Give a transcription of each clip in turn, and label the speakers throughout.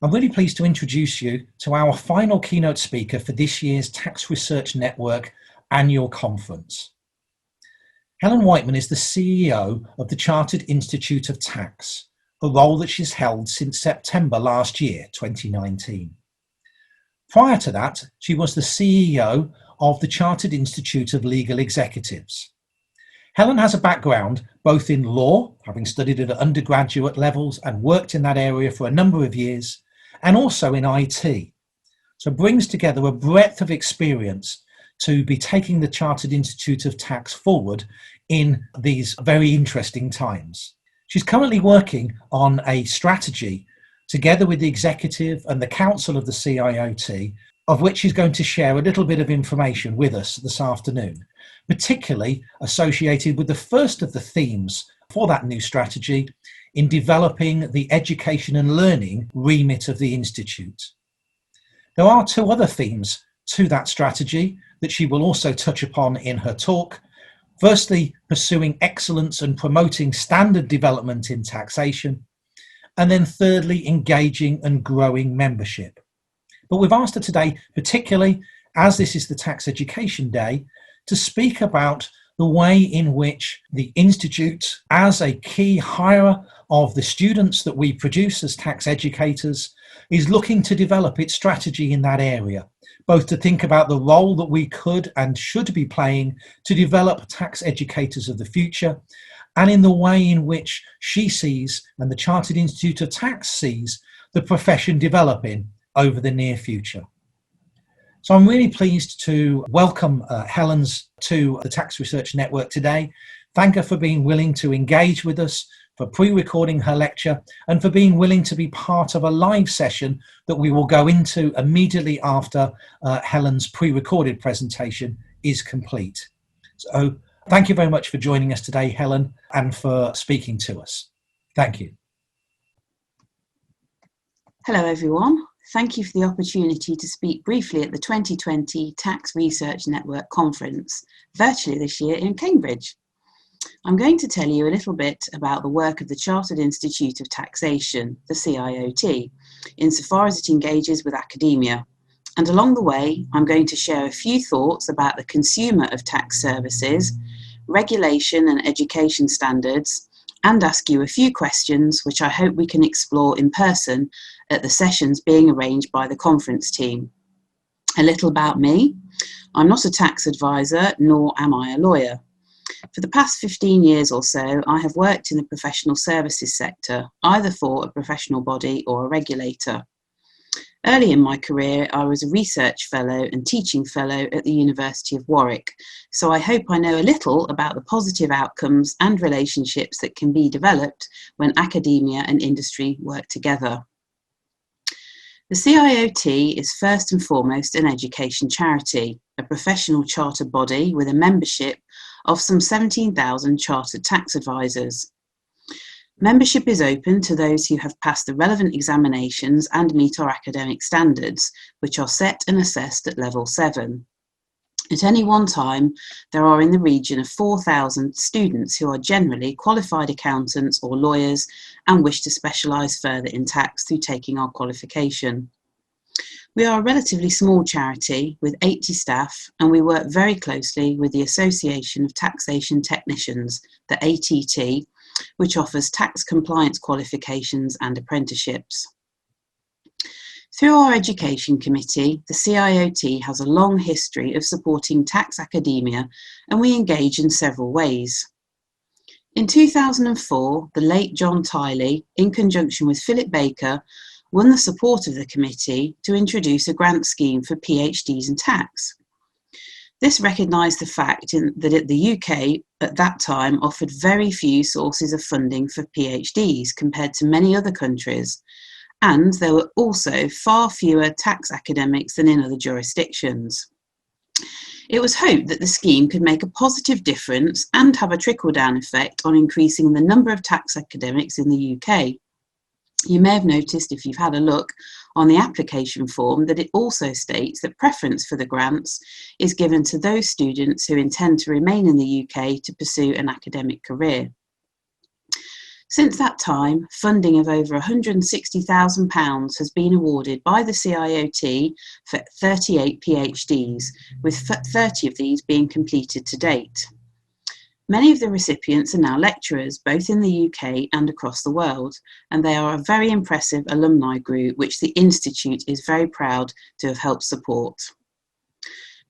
Speaker 1: I'm really pleased to introduce you to our final keynote speaker for this year's Tax Research Network annual conference. Helen Whiteman is the CEO of the Chartered Institute of Tax, a role that she's held since September last year, 2019. Prior to that, she was the CEO of the Chartered Institute of Legal Executives. Helen has a background both in law, having studied at undergraduate levels and worked in that area for a number of years, and also in IT. So brings together a breadth of experience to be taking the Chartered Institute of Tax forward in these very interesting times. She's currently working on a strategy together with the executive and the council of the CIOT, of which she's going to share a little bit of information with us this afternoon, particularly associated with the first of the themes for that new strategy in developing the education and learning remit of the Institute. There are two other themes to that strategy that she will also touch upon in her talk. Firstly, pursuing excellence and promoting standard development in taxation. And then thirdly, engaging and growing membership. But we've asked her today, particularly as this is the Tax Education Day, to speak about the way in which the Institute, as a key hirer of the students that we produce as tax educators, is looking to develop its strategy in that area, both to think about the role that we could and should be playing to develop tax educators of the future, and in the way in which she sees, and the Chartered Institute of Tax sees, the profession developing over the near future. So I'm really pleased to welcome Helen to the Tax Research Network today. Thank her for being willing to engage with us, for pre-recording her lecture, and for being willing to be part of a live session that we will go into immediately after Helen's pre-recorded presentation is complete. So thank you very much for joining us today, Helen, and for speaking to us. Thank you.
Speaker 2: Hello, everyone. Thank you for the opportunity to speak briefly at the 2020 Tax Research Network Conference, virtually this year in Cambridge. I'm going to tell you a little bit about the work of the Chartered Institute of Taxation, the CIOT, insofar as it engages with academia. And along the way, I'm going to share a few thoughts about the consumer of tax services, regulation and education standards, and ask you a few questions which I hope we can explore in person at the sessions being arranged by the conference team. A little about me. I'm not a tax advisor, nor am I a lawyer. For the past 15 years or so, I have worked in the professional services sector, either for a professional body or a regulator. Early in my career, I was a research fellow and teaching fellow at the University of Warwick, so I hope I know a little about the positive outcomes and relationships that can be developed when academia and industry work together. The CIOT is first and foremost an education charity, a professional charter body with a membership of some 17,000 chartered tax advisors. Membership is open to those who have passed the relevant examinations and meet our academic standards, which are set and assessed at level 7. At any one time, there are in the region of 4,000 students who are generally qualified accountants or lawyers and wish to specialise further in tax through taking our qualification. We are a relatively small charity with 80 staff, and we work very closely with the Association of Taxation Technicians, the ATT, which offers tax compliance qualifications and apprenticeships. Through our Education Committee, the CIOT has a long history of supporting tax academia, and we engage in several ways. In 2004, the late John Tiley, in conjunction with Philip Baker, won the support of the committee to introduce a grant scheme for PhDs in tax. This recognised the fact that the UK at that time offered very few sources of funding for PhDs compared to many other countries, and there were also far fewer tax academics than in other jurisdictions. It was hoped that the scheme could make a positive difference and have a trickle-down effect on increasing the number of tax academics in the UK. You may have noticed, if you've had a look on the application form, that it also states that preference for the grants is given to those students who intend to remain in the UK to pursue an academic career. Since that time, funding of over £160,000 has been awarded by the CIOT for 38 PhDs, with 30 of these being completed to date. Many of the recipients are now lecturers, both in the UK and across the world, and they are a very impressive alumni group, which the Institute is very proud to have helped support.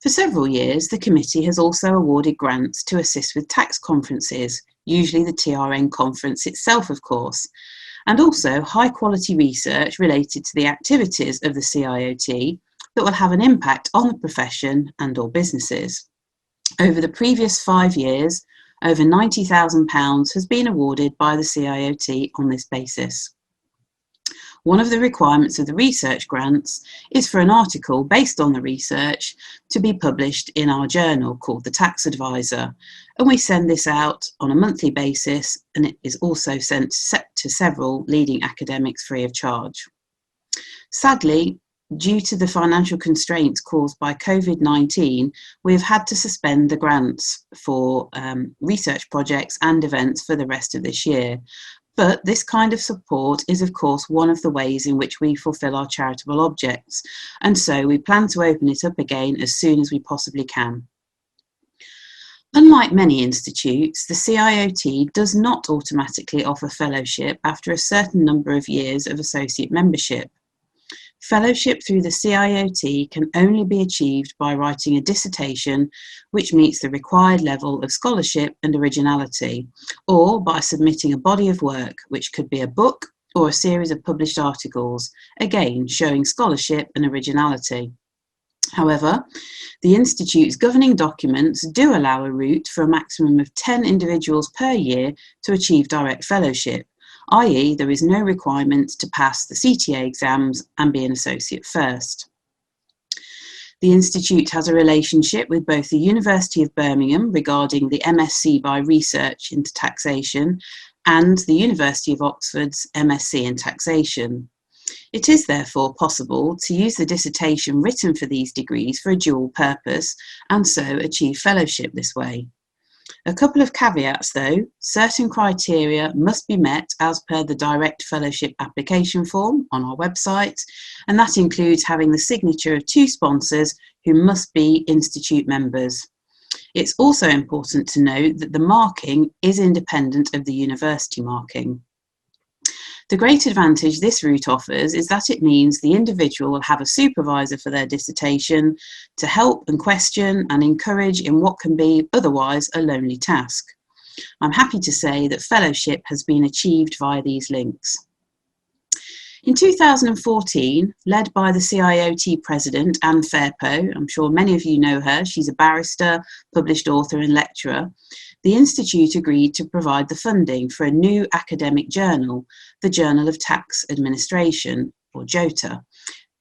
Speaker 2: For several years, the committee has also awarded grants to assist with tax conferences, usually the TRN conference itself, of course, and also high-quality research related to the activities of the CIOT that will have an impact on the profession and/or businesses. Over the previous 5 years, over £90,000 has been awarded by the CIOT on this basis. One of the requirements of the research grants is for an article based on the research to be published in our journal called the Tax Advisor, and we send this out on a monthly basis, and it is also sent to several leading academics free of charge. Sadly, due to the financial constraints caused by COVID-19, we have had to suspend the grants for research projects and events for the rest of this year. But this kind of support is, of course, one of the ways in which we fulfil our charitable objects, and so we plan to open it up again as soon as we possibly can. Unlike many institutes, the CIOT does not automatically offer fellowship after a certain number of years of associate membership. Fellowship through the CIOT can only be achieved by writing a dissertation which meets the required level of scholarship and originality, or by submitting a body of work, which could be a book or a series of published articles, again showing scholarship and originality. However, the Institute's governing documents do allow a route for a maximum of 10 individuals per year to achieve direct fellowship, i.e. there is no requirement to pass the CTA exams and be an associate first. The Institute has a relationship with both the University of Birmingham regarding the MSc by Research into Taxation and the University of Oxford's MSc in Taxation. It is therefore possible to use the dissertation written for these degrees for a dual purpose and so achieve fellowship this way. A couple of caveats though: certain criteria must be met as per the direct fellowship application form on our website, and that includes having the signature of 2 sponsors who must be Institute members. It's also important to note that the marking is independent of the university marking. The great advantage this route offers is that it means the individual will have a supervisor for their dissertation to help and question and encourage in what can be otherwise a lonely task. I'm happy to say that fellowship has been achieved via these links. In 2014, led by the CIOT President, Anne Fairpo, I'm sure many of you know her, she's a barrister, published author and lecturer, the Institute agreed to provide the funding for a new academic journal, the Journal of Tax Administration, or JOTA,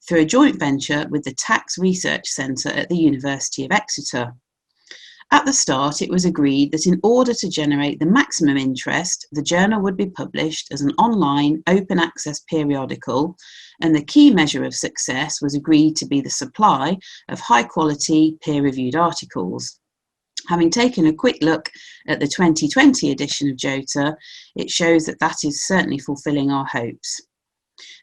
Speaker 2: through a joint venture with the Tax Research Centre at the University of Exeter. At the start, it was agreed that in order to generate the maximum interest, the journal would be published as an online, open access periodical, and the key measure of success was agreed to be the supply of high-quality, peer-reviewed articles. Having taken a quick look at the 2020 edition of JOTA, it shows that that is certainly fulfilling our hopes.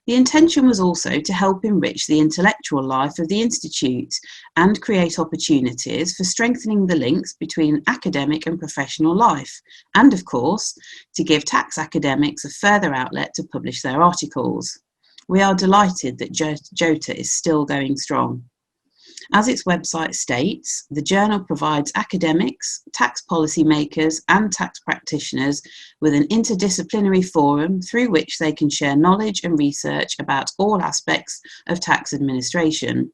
Speaker 2: The intention was also to help enrich the intellectual life of the Institute and create opportunities for strengthening the links between academic and professional life, and of course, to give tax academics a further outlet to publish their articles. We are delighted that JOTA is still going strong. As its website states, the journal provides academics, tax policy makers and tax practitioners with an interdisciplinary forum through which they can share knowledge and research about all aspects of tax administration.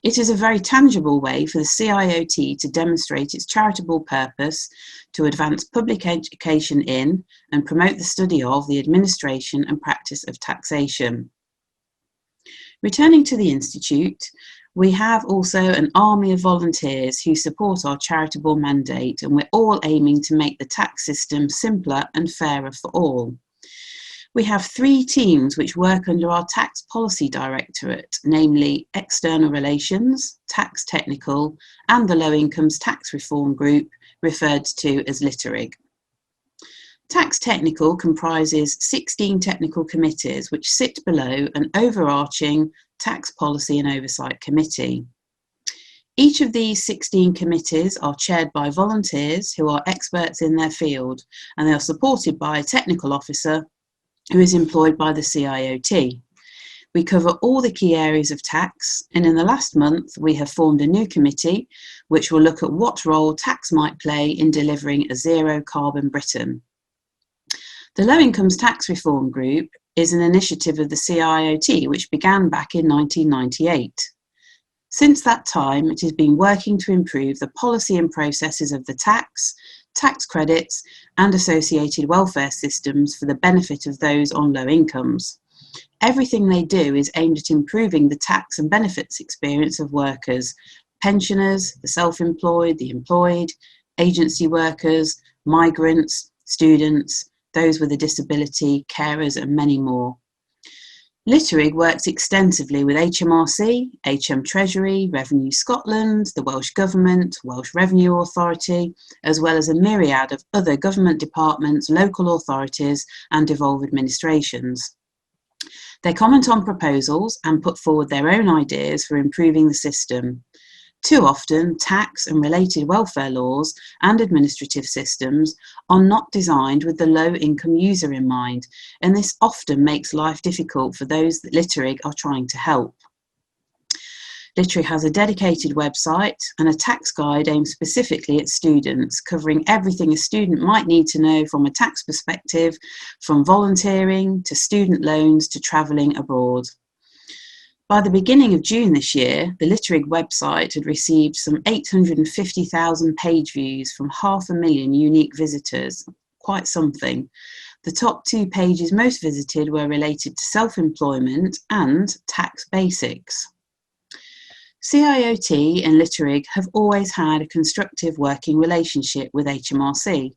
Speaker 2: It is a very tangible way for the CIOT to demonstrate its charitable purpose to advance public education in and promote the study of the administration and practice of taxation. Returning to the Institute, we have also an army of volunteers who support our charitable mandate, and we're all aiming to make the tax system simpler and fairer for all. We have 3 teams which work under our Tax Policy Directorate, namely External Relations, Tax Technical, and the Low Incomes Tax Reform Group, referred to as LITERIG. Tax Technical comprises 16 technical committees which sit below an overarching tax policy and oversight committee. Each of these 16 committees are chaired by volunteers who are experts in their field, and they are supported by a technical officer who is employed by the CIOT. We cover all the key areas of tax, and in the last month we have formed a new committee which will look at what role tax might play in delivering a zero carbon Britain. The Low Incomes Tax Reform Group is an initiative of the CIOT which began back in 1998. Since that time, it has been working to improve the policy and processes of the tax credits and associated welfare systems for the benefit of those on low incomes. Everything they do is aimed at improving the tax and benefits experience of workers, pensioners, the self-employed, the employed, agency workers, migrants, students, those with a disability, carers, and many more. Litterig works extensively with HMRC, HM Treasury, Revenue Scotland, the Welsh Government, Welsh Revenue Authority, as well as a myriad of other government departments, local authorities, and devolved administrations. They comment on proposals and put forward their own ideas for improving the system. Too often, tax and related welfare laws and administrative systems are not designed with the low-income user in mind, and this often makes life difficult for those that Litterig are trying to help. Litterig has a dedicated website and a tax guide aimed specifically at students, covering everything a student might need to know from a tax perspective, from volunteering to student loans to travelling abroad. By the beginning of June this year, the Litterig website had received some 850,000 page views from 500,000 unique visitors, quite something. The top 2 pages most visited were related to self-employment and tax basics. CIOT and Litterig have always had a constructive working relationship with HMRC,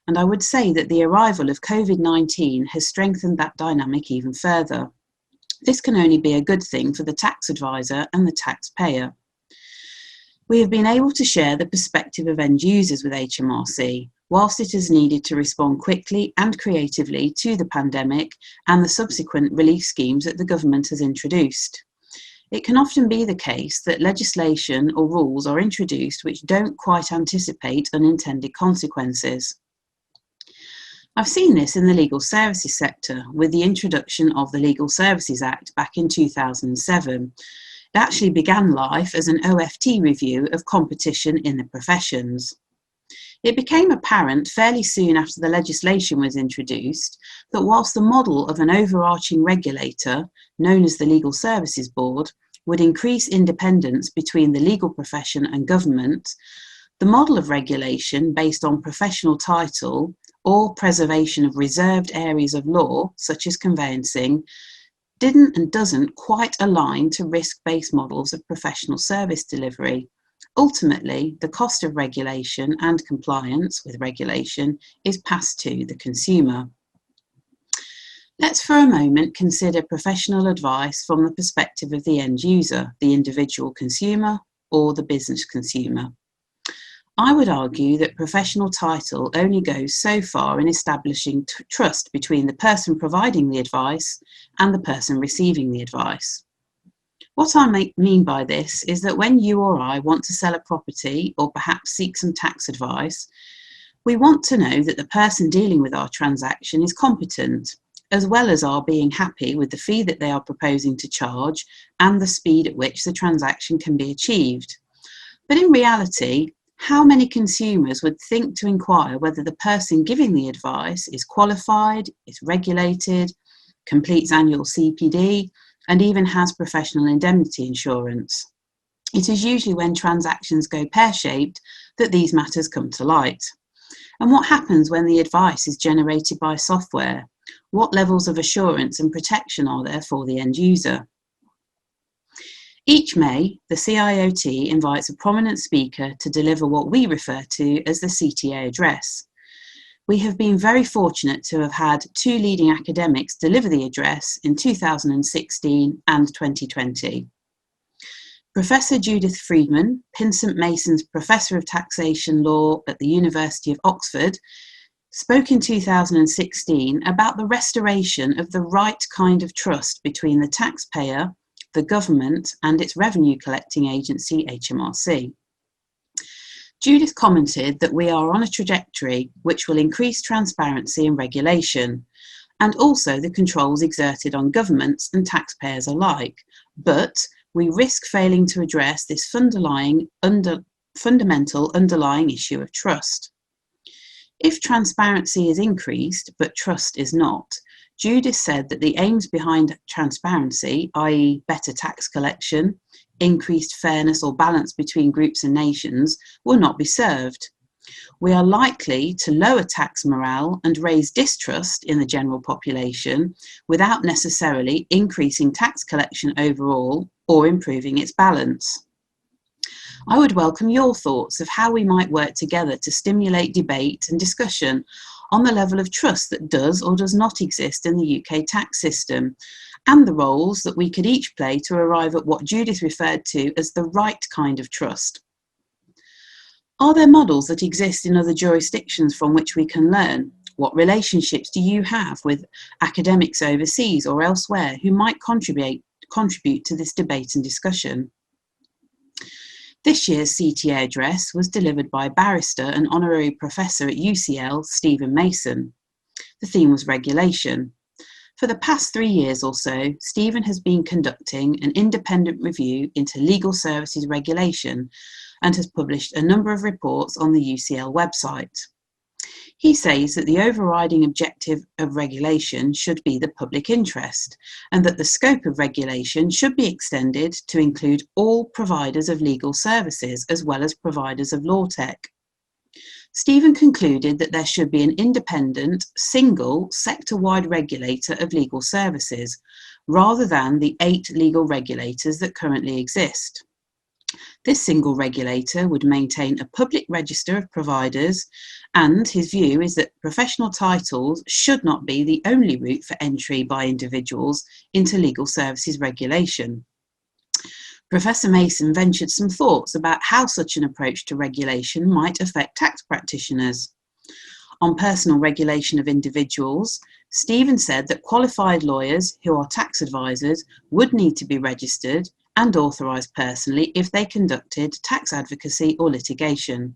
Speaker 2: and I would say that the arrival of COVID-19 has strengthened that dynamic even further. This can only be a good thing for the tax advisor and the taxpayer. We have been able to share the perspective of end users with HMRC, whilst it has needed to respond quickly and creatively to the pandemic and the subsequent relief schemes that the government has introduced. It can often be the case that legislation or rules are introduced which don't quite anticipate unintended consequences. I've seen this in the legal services sector with the introduction of the Legal Services Act back in 2007. It actually began life as an OFT review of competition in the professions. It became apparent fairly soon after the legislation was introduced that whilst the model of an overarching regulator, known as the Legal Services Board, would increase independence between the legal profession and government, the model of regulation based on professional title or preservation of reserved areas of law, such as conveyancing, didn't and doesn't quite align to risk-based models of professional service delivery. Ultimately, the cost of regulation and compliance with regulation is passed to the consumer. Let's for a moment consider professional advice from the perspective of the end user, the individual consumer or the business consumer. I would argue that professional title only goes so far in establishing trust between the person providing the advice and the person receiving the advice. What I mean by this is that when you or I want to sell a property or perhaps seek some tax advice, we want to know that the person dealing with our transaction is competent, as well as our being happy with the fee that they are proposing to charge and the speed at which the transaction can be achieved. But in reality, how many consumers would think to inquire whether the person giving the advice is qualified, is regulated, completes annual CPD, and even has professional indemnity insurance? It is usually when transactions go pear-shaped that these matters come to light. And what happens when the advice is generated by software? What levels of assurance and protection are there for the end user? Each May, the CIOT invites a prominent speaker to deliver what we refer to as the CTA address. We have been very fortunate to have had 2 leading academics deliver the address in 2016 and 2020. Professor Judith Friedman, Pinsent Mason's Professor of Taxation Law at the University of Oxford, spoke in 2016 about the restoration of the right kind of trust between the taxpayer, the government, and its revenue collecting agency, HMRC. Judith commented that we are on a trajectory which will increase transparency and regulation, and also the controls exerted on governments and taxpayers alike, but we risk failing to address this fundamental underlying issue of trust. If transparency is increased, but trust is not, Judith said that the aims behind transparency, i.e. better tax collection, increased fairness or balance between groups and nations, will not be served. We are likely to lower tax morale and raise distrust in the general population without necessarily increasing tax collection overall or improving its balance. I would welcome your thoughts of how we might work together to stimulate debate and discussion on the level of trust that does or does not exist in the UK tax system, and the roles that we could each play to arrive at what Judith referred to as the right kind of trust. Are there models that exist in other jurisdictions from which we can learn? What relationships do you have with academics overseas or elsewhere who might contribute to this debate and discussion? This year's CTA address was delivered by barrister and honorary professor at UCL, Stephen Mason. The theme was regulation. For the past 3 years or so, Stephen has been conducting an independent review into legal services regulation and has published a number of reports on the UCL website. He says that the overriding objective of regulation should be the public interest, and that the scope of regulation should be extended to include all providers of legal services as well as providers of law tech. Stephen concluded that there should be an independent, single, sector-wide regulator of legal services, rather than the 8 legal regulators that currently exist. This single regulator would maintain a public register of providers, and his view is that professional titles should not be the only route for entry by individuals into legal services regulation. Professor Mason ventured some thoughts about how such an approach to regulation might affect tax practitioners. On personal regulation of individuals, Stephen said that qualified lawyers who are tax advisors would need to be registered and authorised personally if they conducted tax advocacy or litigation.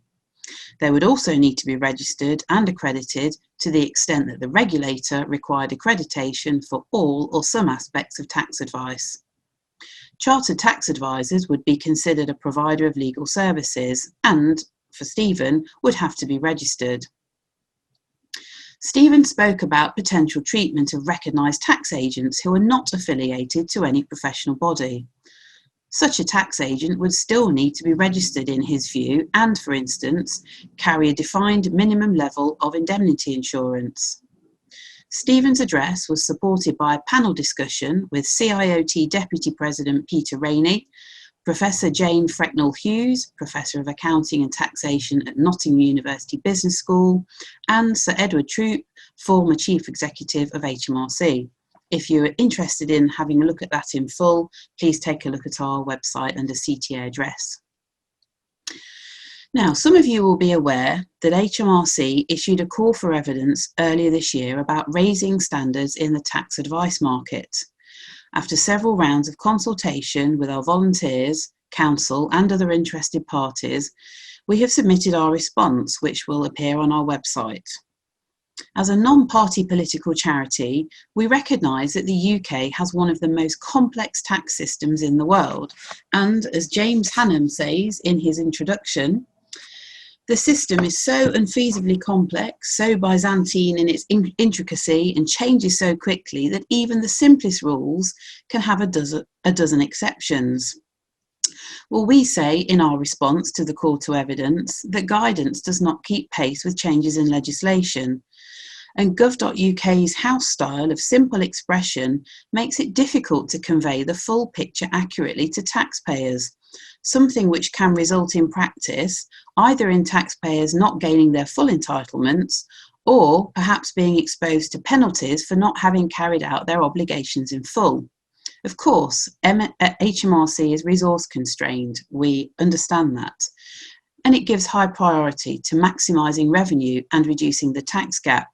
Speaker 2: They would also need to be registered and accredited to the extent that the regulator required accreditation for all or some aspects of tax advice. Chartered tax advisors would be considered a provider of legal services and, for Stephen, would have to be registered. Stephen spoke about potential treatment of recognised tax agents who are not affiliated to any professional body. Such a tax agent would still need to be registered in his view and, for instance, carry a defined minimum level of indemnity insurance. Stephen's address was supported by a panel discussion with CIOT Deputy President Peter Rainey, Professor Jane Frecknell-Hughes, Professor of Accounting and Taxation at Nottingham University Business School, and Sir Edward Troop, former Chief Executive of HMRC. If you're interested in having a look at that in full, please take a look at our website under CTA address. Now, some of you will be aware that HMRC issued a call for evidence earlier this year about raising standards in the tax advice market. After several rounds of consultation with our volunteers, council and other interested parties, we have submitted our response, which will appear on our website. As a non-party political charity, we recognise that the UK has one of the most complex tax systems in the world, and as James Hannam says in his introduction, the system is so unfeasibly complex, so Byzantine in its intricacy, and changes so quickly that even the simplest rules can have a dozen exceptions. Well, we say in our response to the call to evidence that guidance does not keep pace with changes in legislation, and gov.uk's house style of simple expression makes it difficult to convey the full picture accurately to taxpayers, something which can result in practice either in taxpayers not gaining their full entitlements or perhaps being exposed to penalties for not having carried out their obligations in full. Of course, HMRC is resource constrained, we understand that, and it gives high priority to maximising revenue and reducing the tax gap,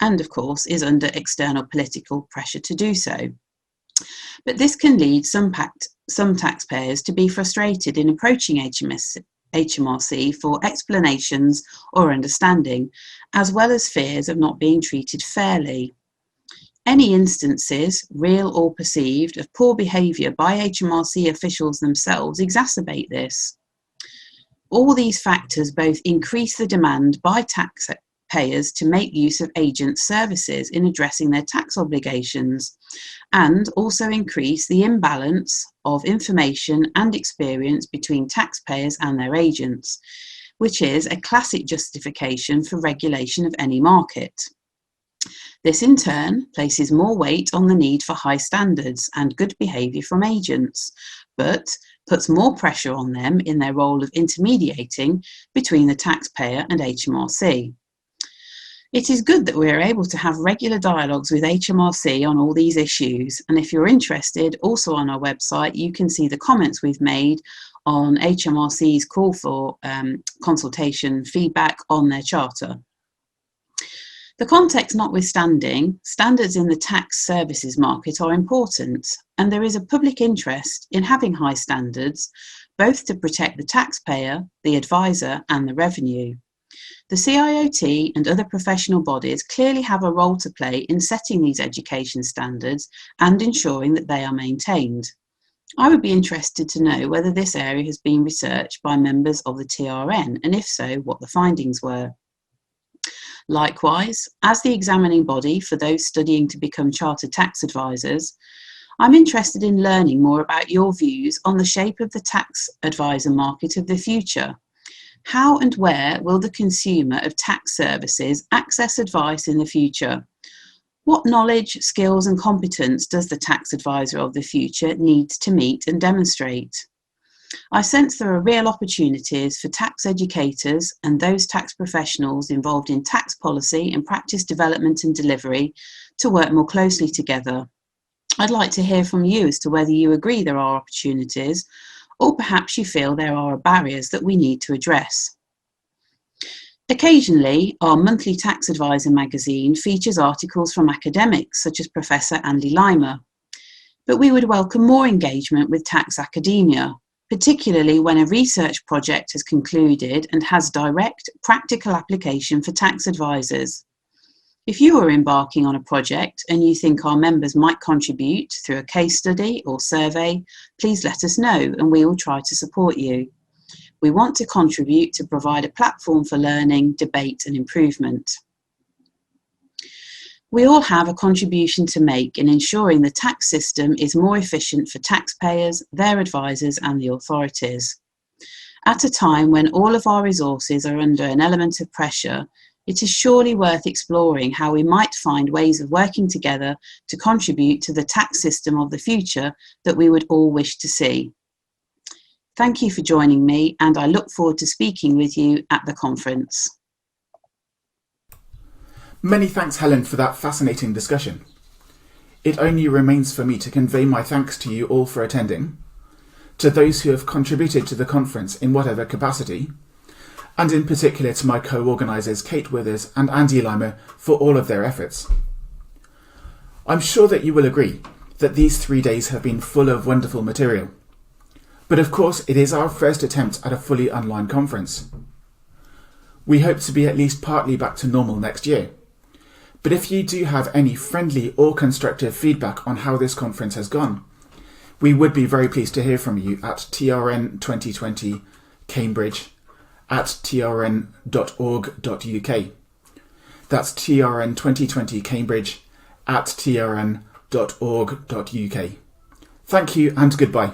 Speaker 2: and of course is under external political pressure to do so. But this can lead some taxpayers to be frustrated in approaching HMRC for explanations or understanding, as well as fears of not being treated fairly. Any instances, real or perceived, of poor behaviour by HMRC officials themselves exacerbate this. All these factors both increase the demand by taxpayers to make use of agent services in addressing their tax obligations, and also increase the imbalance of information and experience between taxpayers and their agents, which is a classic justification for regulation of any market. This in turn places more weight on the need for high standards and good behaviour from agents, but puts more pressure on them in their role of intermediating between the taxpayer and HMRC. It is good that we are able to have regular dialogues with HMRC on all these issues, and if you're interested, also on our website you can see the comments we've made on HMRC's call for consultation feedback on their charter. The context notwithstanding, standards in the tax services market are important, and there is a public interest in having high standards, both to protect the taxpayer, the advisor, and the revenue. The CIOT and other professional bodies clearly have a role to play in setting these education standards and ensuring that they are maintained. I would be interested to know whether this area has been researched by members of the TRN, and if so, what the findings were. Likewise, as the examining body for those studying to become chartered tax advisors, I'm interested in learning more about your views on the shape of the tax advisor market of the future. How and where will the consumer of tax services access advice in the future? What knowledge, skills and competence does the tax advisor of the future need to meet and demonstrate? I sense there are real opportunities for tax educators and those tax professionals involved in tax policy and practice development and delivery to work more closely together. I'd like to hear from you as to whether you agree there are opportunities, or perhaps you feel there are barriers that we need to address. Occasionally, our monthly Tax Advisor magazine features articles from academics such as Professor Andy Limer, but we would welcome more engagement with tax academia, particularly when a research project has concluded and has direct, practical application for tax advisors. If you are embarking on a project and you think our members might contribute through a case study or survey, please let us know and we will try to support you. We want to contribute to provide a platform for learning, debate and improvement. We all have a contribution to make in ensuring the tax system is more efficient for taxpayers, their advisors and the authorities. At a time when all of our resources are under an element of pressure, it is surely worth exploring how we might find ways of working together to contribute to the tax system of the future that we would all wish to see. Thank you for joining me, and I look forward to speaking with you at the conference.
Speaker 3: Many thanks, Helen, for that fascinating discussion. It only remains for me to convey my thanks to you all for attending, to those who have contributed to the conference in whatever capacity, and in particular to my co-organisers Kate Withers and Andy Limer for all of their efforts. I'm sure that you will agree that these 3 days have been full of wonderful material, but of course it is our first attempt at a fully online conference. We hope to be at least partly back to normal next year. But if you do have any friendly or constructive feedback on how this conference has gone, we would be very pleased to hear from you at TRN2020 Cambridge at trn.org.uk. That's TRN2020 Cambridge at trn.org.uk. Thank you and goodbye.